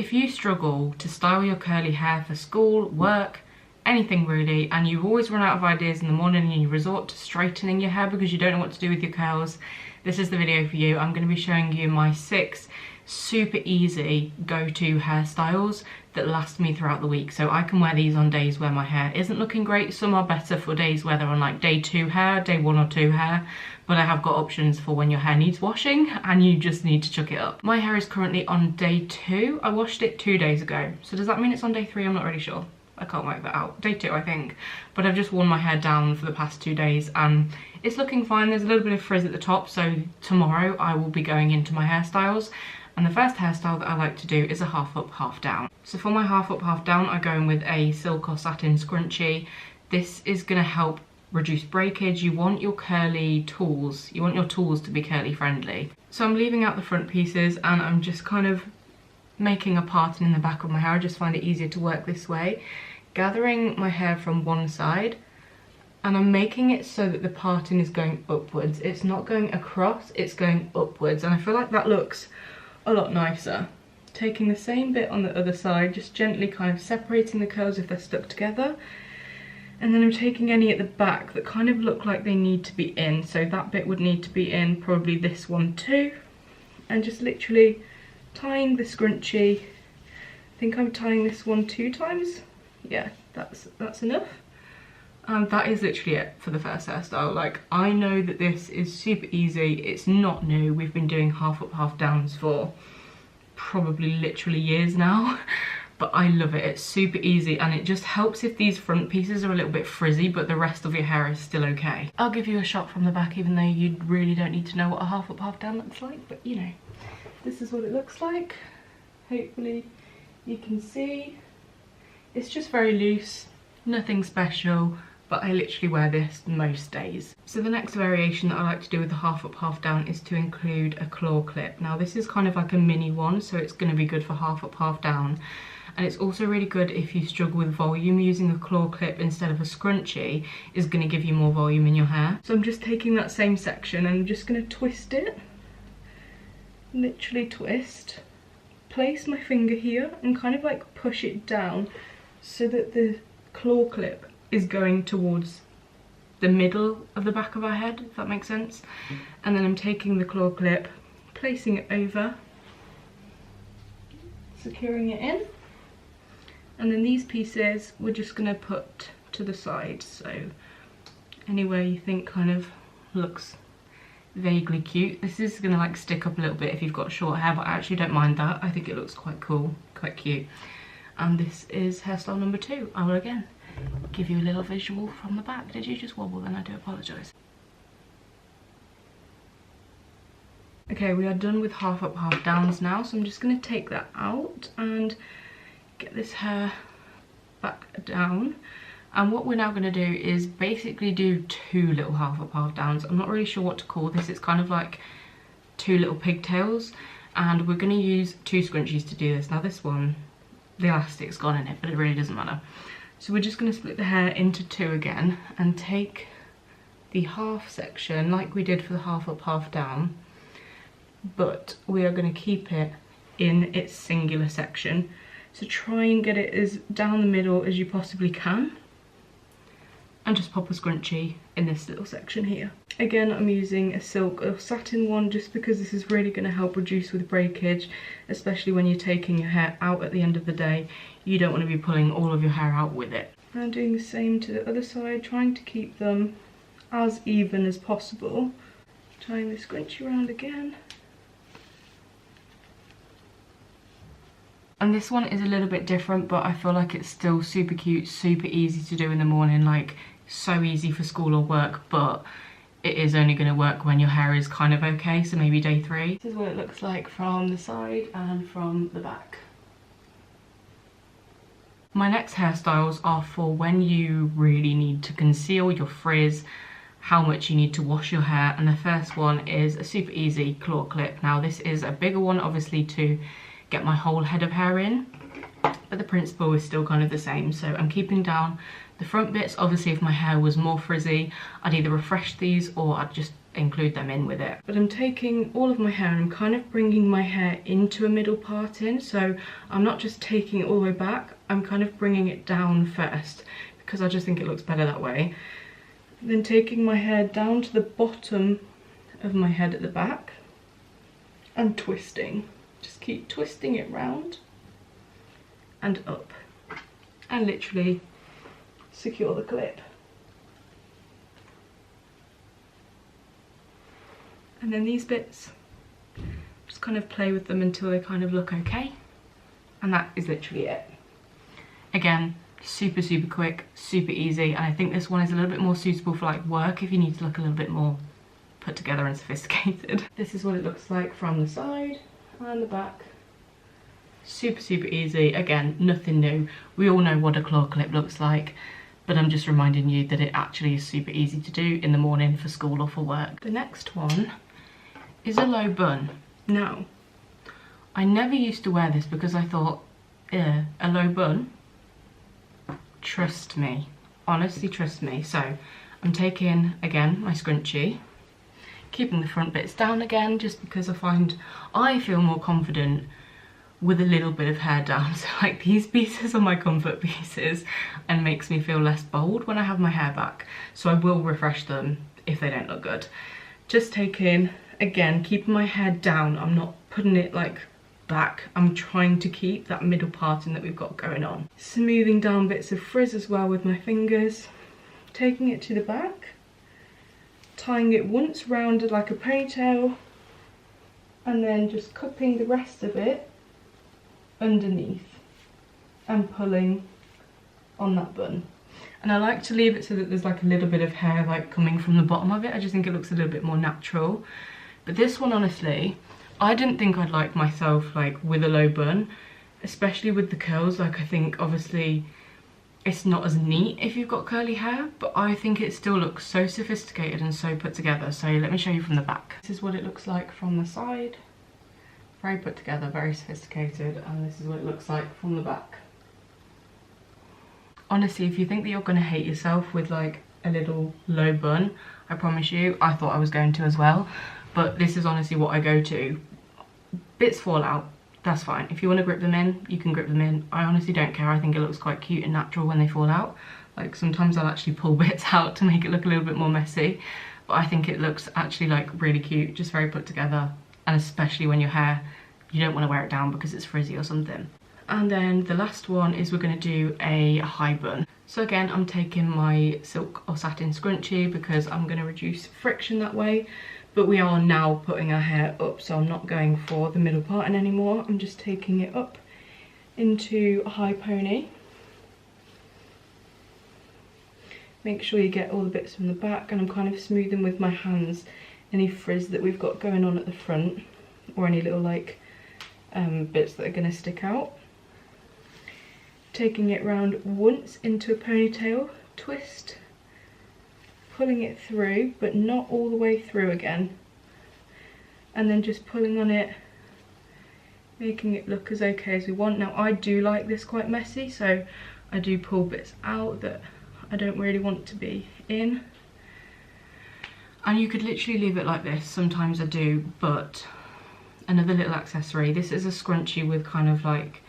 if you struggle to style your curly hair for school, work, anything really, and you always run out of ideas in the morning and you resort to straightening your hair because you don't know what to do with your curls, this is the video for you. I'm going to be showing you my 6 super easy go-to hairstyles that last me throughout the week. So I can wear these on days where my hair isn't looking great. Some are better for days where they're on like day 2 hair, day 1 or 2 hair, but I have got options for when your hair needs washing and you just need to chuck it up. My hair is currently on day 2. I washed it 2 days ago. So does that mean it's on day 3? I'm not really sure. I can't work that out. Day 2, I think. But I've just worn my hair down for the past 2 days and it's looking fine. There's a little bit of frizz at the top, so tomorrow I will be going into my hairstyles. And the first hairstyle that I like to do is a half up, half down. So for my half up, half down, I go in with a silk or satin scrunchie. This is gonna help reduce breakage. You want your curly tools, you want your tools to be curly friendly. So I'm leaving out the front pieces and I'm just kind of making a parting in the back of my hair. I just find it easier to work this way. Gathering my hair from one side, and I'm making it so that the parting is going upwards. It's not going across, it's going upwards. And I feel like that looks a lot nicer. Taking the same bit on the other side, just gently kind of separating the curls if they're stuck together. And then I'm taking any at the back that kind of look like they need to be in. So that bit would need to be in, probably this one too. And just literally tying the scrunchie. I think I'm tying this one 2 times. Yeah, that's enough. And that is literally it for the first hairstyle. Like, I know that this is super easy. It's not new. We've been doing half up, half downs for probably literally years now. But I love it. It's super easy and it just helps if these front pieces are a little bit frizzy but the rest of your hair is still okay. I'll give you a shot from the back even though you really don't need to know what a half up, half down looks like. But you know, this is what it looks like. Hopefully you can see. It's just very loose, nothing special. But I literally wear this most days. So the next variation that I like to do with the half up, half down is to include a claw clip. Now this is kind of like a mini one, so it's going to be good for half up, half down. And it's also really good if you struggle with volume. Using a claw clip instead of a scrunchie is going to give you more volume in your hair. So I'm just taking that same section and I'm just going to twist it. Literally twist. Place my finger here and kind of like push it down so that the claw clip is going towards the middle of the back of our head, if that makes sense. And then I'm taking the claw clip, placing it over, securing it in. And then these pieces we're just gonna put to the side. So anywhere you think kind of looks vaguely cute. This is gonna like stick up a little bit if you've got short hair, but I actually don't mind that. I think it looks quite cool, quite cute. And this is hairstyle number 2. I will again give you a little visual from the back. Did you just wobble? Then I do apologise. Okay, we are done with half up, half downs now, so I'm just going to take that out and get this hair back down. And what we're now going to do is basically do 2 little half up, half downs. I'm not really sure what to call this. It's kind of like 2 little pigtails, and we're going to use 2 scrunchies to do this. Now this one, the elastic's gone in it, but it really doesn't matter. So we're just going to split the hair into 2 again and take the half section like we did for the half up, half down, but we are going to keep it in its singular section. So try and get it as down the middle as you possibly can and just pop a scrunchie in this little section here. Again, I'm using a silk or satin one just because this is really going to help reduce with breakage, especially when you're taking your hair out at the end of the day. You don't want to be pulling all of your hair out with it. And doing the same to the other side, trying to keep them as even as possible. Tying the scrunchie around again. And this one is a little bit different, but I feel like it's still super cute, super easy to do in the morning, like so easy for school or work, but it is only going to work when your hair is kind of okay, so maybe day 3. This is what it looks like from the side and from the back. My next hairstyles are for when you really need to conceal your frizz, how much you need to wash your hair, and the first one is a super easy claw clip. Now this is a bigger one obviously to get my whole head of hair in, but the principle is still kind of the same. So I'm keeping down the front bits. Obviously if my hair was more frizzy, I'd either refresh these or I'd just include them in with it. But I'm taking all of my hair and I'm kind of bringing my hair into a middle part in, so I'm not just taking it all the way back, I'm kind of bringing it down first because I just think it looks better that way. Then taking my hair down to the bottom of my head at the back and twisting. Just keep twisting it round and up and literally secure the clip. And then these bits, just kind of play with them until they kind of look okay. And that is literally it. Again, super, super quick, super easy. And I think this one is a little bit more suitable for like work if you need to look a little bit more put together and sophisticated. This is what it looks like from the side and the back. Super, super easy. Again, nothing new. We all know what a claw clip looks like, but I'm just reminding you that it actually is super easy to do in the morning for school or for work. The next one is a low bun. Now, I never used to wear this because I thought, a low bun? Trust me, honestly trust me. So I'm taking, again, my scrunchie, keeping the front bits down again, just because I feel more confident with a little bit of hair down. So like these pieces are my comfort pieces and makes me feel less bold when I have my hair back. So I will refresh them if they don't look good. Just taking, again, keeping my hair down. I'm not putting it like back. I'm trying to keep that middle parting that we've got going on. Smoothing down bits of frizz as well with my fingers. Taking it to the back. Tying it once round like a ponytail. And then just cupping the rest of it underneath and pulling on that bun. And I like to leave it so that there's like a little bit of hair like coming from the bottom of it. I just think it looks a little bit more natural. But this one, honestly, I didn't think I'd like myself like with a low bun, especially with the curls. Like I think obviously it's not as neat if you've got curly hair, but I think it still looks so sophisticated and so put together. So let me show you from the back. This is what it looks like from the side. Very put together, very sophisticated, and this is what it looks like from the back. Honestly, if you think that you're gonna hate yourself with like a little low bun, I promise you, I thought I was going to as well, but this is honestly what I go to. Bits fall out, that's fine. If you want to grip them in, you can grip them in. I honestly don't care. I think it looks quite cute and natural when they fall out. Like sometimes I'll actually pull bits out to make it look a little bit more messy, but I think it looks actually like really cute, just very put together. And especially when your hair, you don't want to wear it down because it's frizzy or something. And then the last one is we're going to do a high bun. So again, I'm taking my silk or satin scrunchie because I'm going to reduce friction that way. But we are now putting our hair up, so I'm not going for the middle parting anymore. I'm just taking it up into a high pony. Make sure you get all the bits from the back, and I'm kind of smoothing with my hands any frizz that we've got going on at the front, or any little like bits that are going to stick out. Taking it round once into a ponytail, twist, pulling it through, but not all the way through again, and then just pulling on it, making it look as okay as we want. Now I do like this quite messy, so I do pull bits out that I don't really want to be in. And you could literally leave it like this, sometimes I do, but another little accessory, this is a scrunchie with kind of like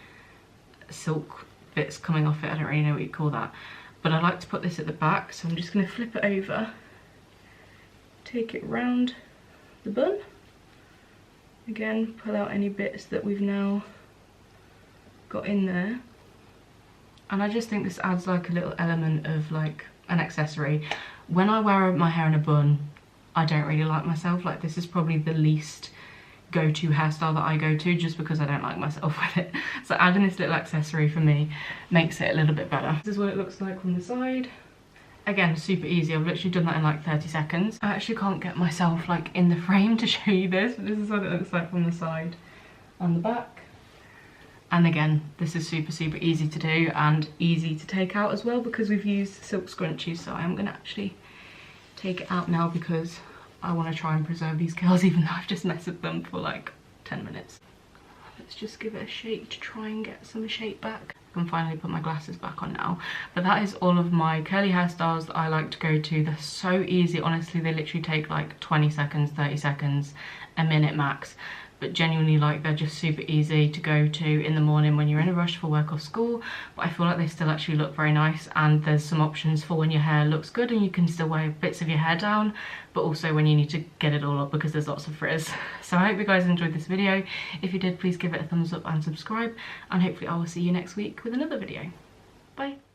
silk bits coming off it. I don't really know what you call that, but I like to put this at the back, so I'm just going to flip it over, take it round the bun, again pull out any bits that we've now got in there, and I just think this adds like a little element of like an accessory. When I wear my hair in a bun, I don't really like myself. Like this is probably the least go-to hairstyle that I go to, just because I don't like myself with it. So adding this little accessory for me makes it a little bit better. This is what it looks like from the side. Again, super easy. I've literally done that in like 30 seconds. I actually can't get myself like in the frame to show you this, but this is what it looks like from the side and the back. And again, this is super, super easy to do and easy to take out as well, because we've used silk scrunchies. So I am gonna actually take it out now because I want to try and preserve these curls, even though I've just messed with them for like 10 minutes. Let's just give it a shake to try and get some shape back. I can finally put my glasses back on now. But that is all of my curly hairstyles that I like to go to. They're so easy, honestly. They literally take like 20 seconds, 30 seconds, a minute max. But genuinely, like, they're just super easy to go to in the morning when you're in a rush for work or school. But I feel like they still actually look very nice, and there's some options for when your hair looks good and you can still wear bits of your hair down, but also when you need to get it all up because there's lots of frizz. So I hope you guys enjoyed this video. If you did, please give it a thumbs up and subscribe, and hopefully I will see you next week with another video. Bye.